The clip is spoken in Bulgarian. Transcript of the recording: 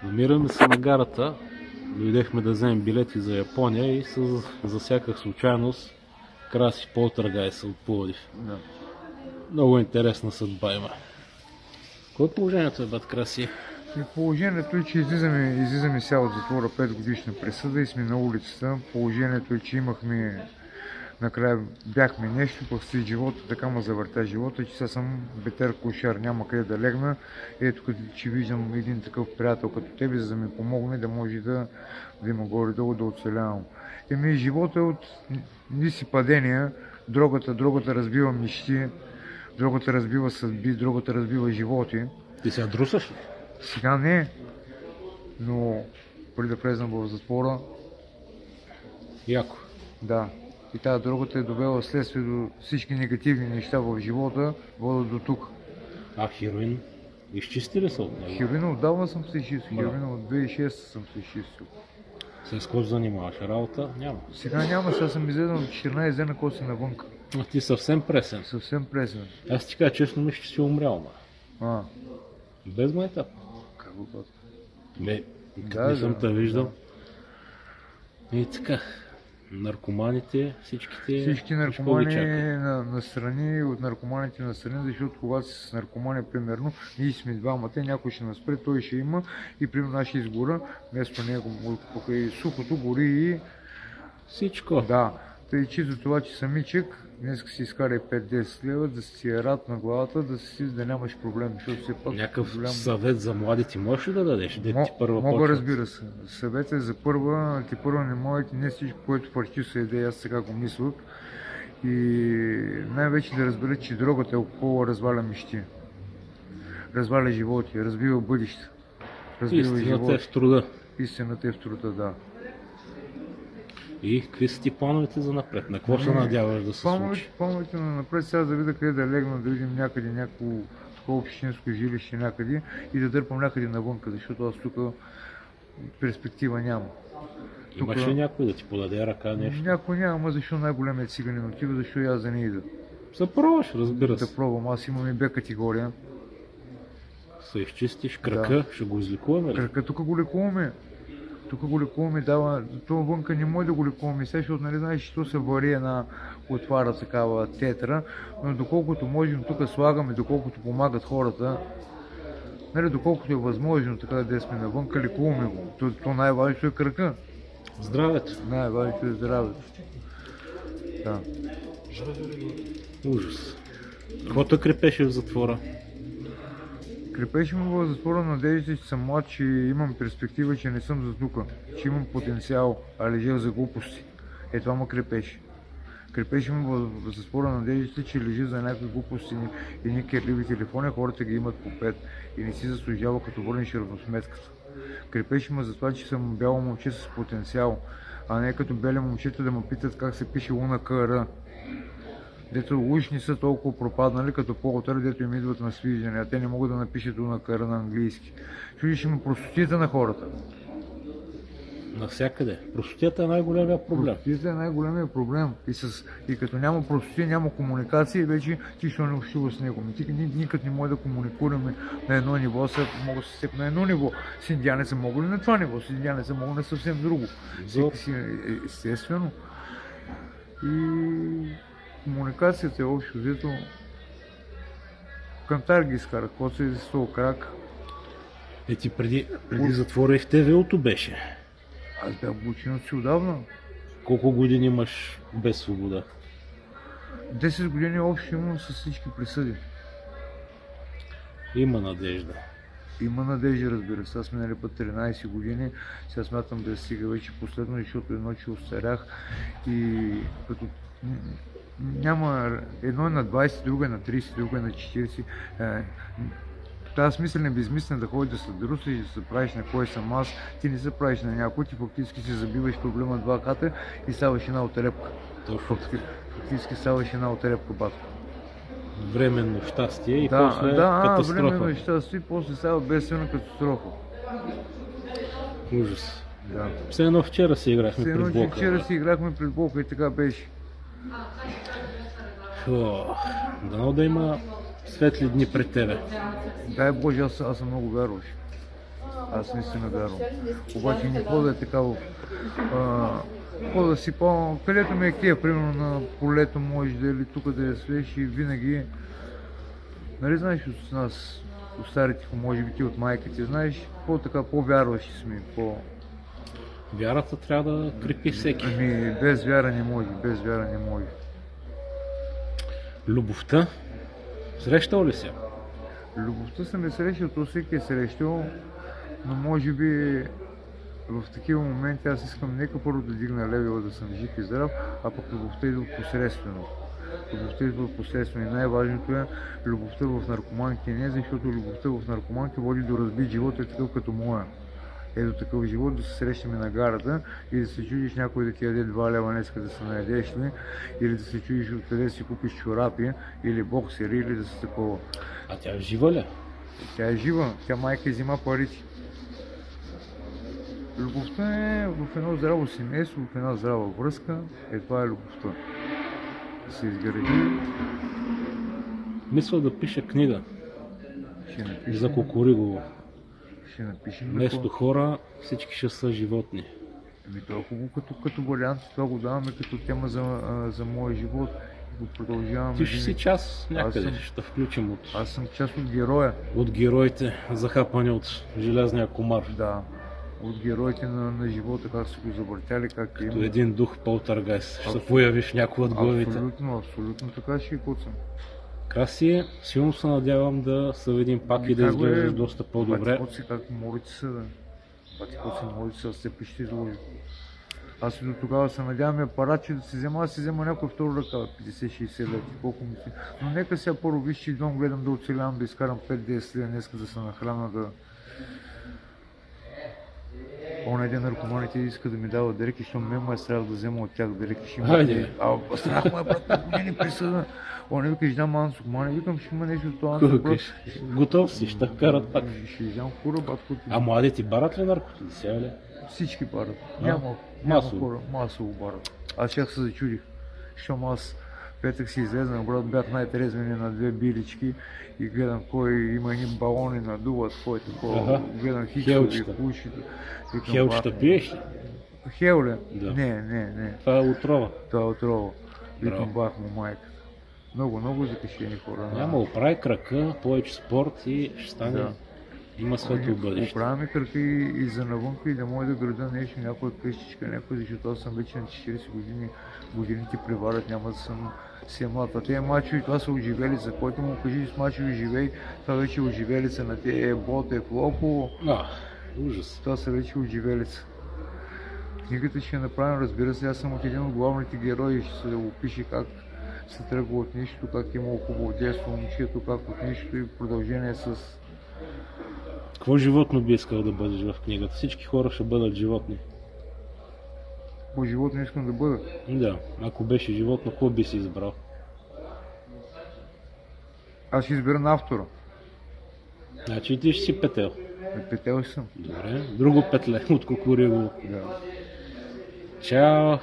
Намираме се на гарата. Дойдехме да вземем билети за Япония и се засяках случайност Краси Полтергайс от Пловдив. Да. Много интересна съдба има. Кое е положението, бат Краси? И положението е, че излизаме сега от затвора 5 годишна присъда и сме на улицата. Положението е, че накрая бяхме нещо, пък след живота, така ме завъртя живота, че сега съм бетер кошар, няма къде да легна. Ето като че виждам един такъв приятел като тебе, за да ми помогне, да може да има горе-долу да оцелявам. Живота е от ниси падения, дрогата разбива мечти, дрогата разбива съдби, дрогата разбива животи. Ти сега друсаш ли? Сега не, но преди да влезна в затвора, Яко. да. И тази дрогата е довела следствие до всички негативни неща в живота, водят до тук. А хероин? Изчисти ли са от него? Хероина отдавна съм се изчистил, хероина от 2006 съм се изчистил. С какво занимаваш? Работа? Няма. Сега няма, сега съм излезен от 14 дена, когато си навънка. А ти съвсем пресен. Съвсем пресен. Аз ти кажа честно, мисля, че си умрял, ма. Без майтап. Как го казвам? Не съм те виждал. И така. Наркоманите, всички наркомани настрани, от наркоманите настрани, защото когато си с наркомани, примерно, ние сме двамата, някой ще нас спре, той ще има и примерно аз ще изгора, вместо него, покрай сухото гори и всичко. Да, тъй че за това, че самичък, днес си изкарай 5-10 лева, да си е рад на главата, да нямаш проблем, защото все пак някакъв проблем... съвет за младите можеш ли да дадеш? Мога, разбира се. Съвет е за първа, ти първа не можете, не всичко, което парчи се еде, аз сега го мисля. И най-вече да разберат, че дрогата е алкохола разваля мечти. Разваля животи, разбива бъдеще. Истината е в труда. Истината е в труда, да. И какви са ти плановете за напред? На какво се надяваш да се случи? Плановете на напред сега да видя къде да легна, да видим някъде някакво такова общинско жилище някъде и да дърпам някъде навънка, защото аз тук перспектива няма. Имаш ли някой да ти подаде ръка нещо? Някой няма, защо най-големият циганин отива, защо и аз за не ида. Запробваш, разбира се. Да пробвам, аз имам и Б категория. Се изчистиш кръка, ще го излекуваме ли? Кръка тук го лекуваме. Тук го лекуваме, дава, това вънка не може да го лекуваме, сега, защото нали знаеш, че то се вари една отвара такава тетра, но доколкото можем тук слагаме, доколкото помагат хората, нали, доколкото е възможно така да сме навънка, лекуваме го. То най-важното е кръка. Здравето. Най-важното е здравето. Да. Ужас. Какво те крепеше в затвора? Крепеше му в затвора надеждите, че съм млад, че имам перспектива, че не съм за тука, че имам потенциал, а лежа за глупости. Това ме крепеше. Крепеше му в затвора надеждите, че лежи за някакви глупости и ни керливи телефони, хората ги имат по 5 и не си заслужава като върнеш равносметката. Крепеше ме за това, че съм бяло момче с потенциал, а не като бели момчета да ме питат как се пише Луна КР. Дето уж не са толкова пропаднали като по-отър, дето им идват на свиждане, а те не могат да напишат Луна КР на английски. Чудиш има простотията на хората. Навсякъде. Простотията е най-големия проблем. Простотията е най-големия проблем. И като няма простотия, няма комуникация, вече ти ще не общува с него. Никак не може да комуникираме на едно ниво, мога да се сеп на едно ниво. С индианеца мога ли на това ниво, с индианеца мога на съвсем друго. Всеки си естествено. И комуникацията е общо взето. Кантар ги изкара, когато се с този крак. Ти преди затвора и в ТВ-то беше. Аз бях обучен си отдавна. Колко години имаш без свобода? 10 години общо имам с всички присъди. Има надежда. Има надежда, разбира се. Аз минали път 13 години. Сега смятам да стига вече последно, защото едно, че остарях и като няма едно е на 20, друго е на 30, друго е на 40. Тази смислен е безмислен да ходиш да се друсиш, да се правиш на кой съм аз, ти не се правиш на някой, ти фактически си забиваш проблема два ката и ставаш една отрепка. Фактически ставаш една отрепка, бат. Временно щастие и после катастрофа. Временно щастие и после става бедствена катастрофа. Ужас. Да. Все едно вчера си играхме пред блока. Вчера си играхме пред блока и така беше. Дано да има светли дни пред тебе. Дай Боже, аз съм много вярващ. Аз наистина вярвам. Обаче не хода е така в... Хода си по... Където ме е кея, примерно на полето може да или тук да я свеш и винаги... Нали знаеш от нас, от старите, може би ти от майките, знаеш, по-така, по-вярващи сме, по... Вярата трябва да крепи всеки. Ами, без вяра не може, без вяра не може. Любовта, срещал ли си? Любовта съм е срещал, то всеки е срещал, но може би в такива моменти аз искам нека първо да дигна левела, да съм жив и здрав, а пък любовта идва посредствено. Любовта идва посредствено и най-важното е любовта в наркоманките не, защото любовта в наркоманките води до разбит живот, е такъв като моя. Ето такъв живот, да се срещаме на гарата и да се чудиш някой да ти яде 2 лева днеска да се наедеш ли, или да се чудиш откъде си купиш чорапи, или боксери, или да се такова. А тя е жива ли? Тя е жива, тя майка взима парите. Любовта е в едно здраво семейство, в една здрава връзка, това е любовта. Да се изгради. Мисля да пише книга за Кукуригово. Ще напишем. Вместо хора всички ще са животни. Ами това е хубаво като вариант, това го даваме като тема за моя живот. Го продължаваме. Ти ще си част някъде, ще включим от... Аз съм част от героя. От героите, захапани от желязния комар. Да, от героите на живота, как са го завъртяли, как е. Като един дух полтергайст, ще се появиш в някои от главите. Абсолютно така ще куцам. Краси, силно се надявам да се видим пак и да изглеждаш доста по-добре. Батикоци, как молите се, да. Батикоци, молите се, да се пишете изложи. Аз и до тогава се надявам апаратче да си взема, аз си взема някой втора ръка, 50-60 лети, колко ми си. Но нека сега първо виж, че идвам, гледам да оцелявам, да изкарам 5-10 лева днеска да се нахрана, да... Оня ден наркоманите иска да ми дава директи, защото мен ме е страх да взема от тях директи. Ще има... страх ме е, брат, 5 години присъда. Оня вика, ще дам ансокомани, викам, ще има нещо от това. Готов си, ще карат пак. Ще вземам кура, батко. А младите барат ли наркотици сега ли? Всички барат. Няма хора, масово барат. Аз щях се зачудих, защото аз петък си излезнах, брат, бях най-трезвени на 2 билички и гледам кой има едни балони надуват, кой такова, гледам хичови, пуши. Хелчета пиеш ли? Хел ли? Да. Не. Това е отрова. Това е отрова. Викам бах му майка. Много закашени хора. Няма, оправи крака, повече спорт и ще стане. Да. Има светло бъдеще. Оправяме крака и за навънка и да може да града нещо, някоя къщичка, някой, защото аз съм вече на 40 години, годините преварят, няма да съм си млад. А тези мачови, това са оживелица, който му кажи с мачови живей, това вече е оживелица на тези боте, хлопо. Ужас. Това са вече оживелица. Книгата ще направим, разбира се, аз съм от един от главните герои, ще се опише как се тръгва от нищо, как имало хубаво детство, момчето, как от нищо и продължение с... Какво животно би искал да бъдеш в книгата? Всички хора ще бъдат животни. По животно искам да бъда. Да, ако беше животно, какво би си избрал? Аз ще избера на автора. Значи ти ще си петел. Петел съм. Добре, друго петле от Кукуригово. Да. Чао!